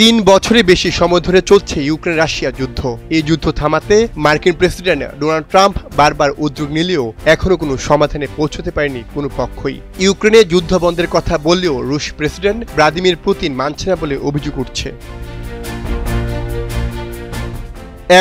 3 বছরের বেশি সময় ধরে চলছে ইউক্রেন রাশিয়া যুদ্ধ। এই যুদ্ধ থামাতে মার্কিন প্রেসিডেন্ট ডোনাল্ড ট্রাম্প বারবার উদ্যোগ নিলেও এখনো কোনো সমাধানে পৌঁছতে পারেনি কোনো পক্ষই। ইউক্রেনে যুদ্ধ বন্ধের কথা বললেও রুশ প্রেসিডেন্ট ভ্লাদিমির পুতিন মানছে না বলে অভিযোগ উঠছে।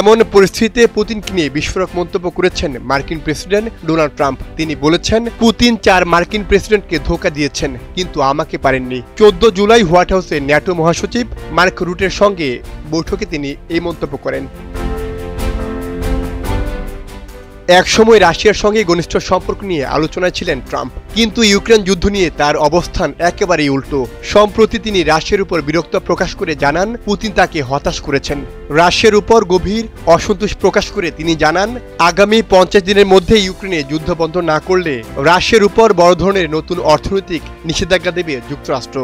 এমন পরিস্থিতিতে পুতিনকে নিয়ে বিস্ফোরক মন্তব্য করেছেন মার্কিন প্রেসিডেন্ট ডোনাল্ড ট্রাম্প। তিনি বলেছেন, পুতিন 4 মার্কিন প্রেসিডেন্টকে ধোঁকা দিয়েছেন, কিন্তু আমাকে পারেননি। 14 জুলাই হোয়াইট হাউসে ন্যাটো মহাসচিব মার্ক রুটের সঙ্গে বৈঠকে তিনি এই মন্তব্য করেন। একসময় রাশিয়ার সঙ্গে ঘনিষ্ঠ সম্পর্ক নিয়ে আলোচনায় ছিলেন ট্রাম্প, কিন্তু ইউক্রেন যুদ্ধ নিয়ে তার অবস্থান একেবারেই উল্টো। সম্প্রতি তিনি রাশিয়ার উপর বিরক্ত প্রকাশ করে জানান পুতিন তাকে হতাশ করেছেন। রাশিয়ার উপর গভীর অসন্তোষ প্রকাশ করে তিনি জানান, আগামী 50 দিনের মধ্যে ইউক্রেনে যুদ্ধ বন্ধ না করলে রাশিয়ার উপর বড় ধরনের নতুন অর্থনৈতিক নিষেধাজ্ঞা দেবে যুক্তরাষ্ট্র।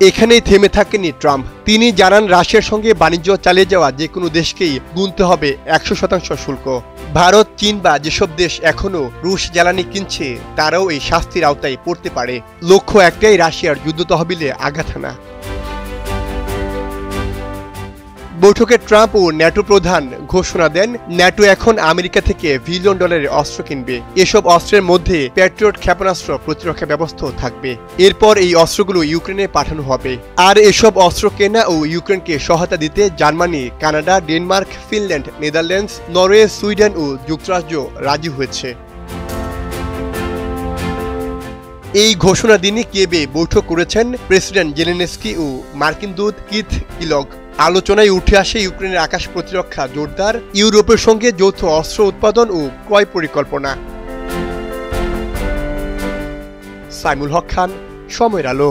এখানেই থেমে থাকেননি ট্রাম্প। তিনি জানান, রাশিয়ার সঙ্গে বাণিজ্য চালিয়ে যাওয়া যে কোনো দেশকেই গুনতে হবে 100% শুল্ক। ভারত, চীন বা যেসব দেশ এখনো রুশ জ্বালানি কিনছে তারাও এই শাস্তির আওতায় পড়তে পারে। লক্ষ্য একটাই, রাশিয়ার যুদ্ধ তহবিলে আঘাত হানা। বৈঠকে ট্রাম্প ও ন্যাটো প্রধান ঘোষণা দেন, ন্যাটো এখন আমেরিকা থেকে $1 বিলিয়ন অস্ত্র কিনবে। এসব অস্ত্রের মধ্যে প্যাট্রিয়ট ক্ষেপণাস্ত্র প্রতিরক্ষা ব্যবস্থাও থাকবে। এরপর এই অস্ত্রগুলো ইউক্রেনে পাঠানো হবে। আর এসব অস্ত্র কেনা ও ইউক্রেনকে সহায়তা দিতে Germany, Canada, Denmark, Finland, Netherlands, Norway, Sweden ও যুক্তরাজ্য রাজি হয়েছে। এই ঘোষণা দিনই কিয়েভে বৈঠক করেছেন প্রেসিডেন্ট জেলেনস্কি ও মার্কিন দূত কিথ কিলগ। আলোচনায় উঠে আসে ইউক্রেনের আকাশ প্রতিরক্ষা জোরদার, ইউরোপের সঙ্গে যৌথ অস্ত্র উৎপাদন ও ক্রয় পরিকল্পনা। সাইমুল হক খান, সময়ের আলো।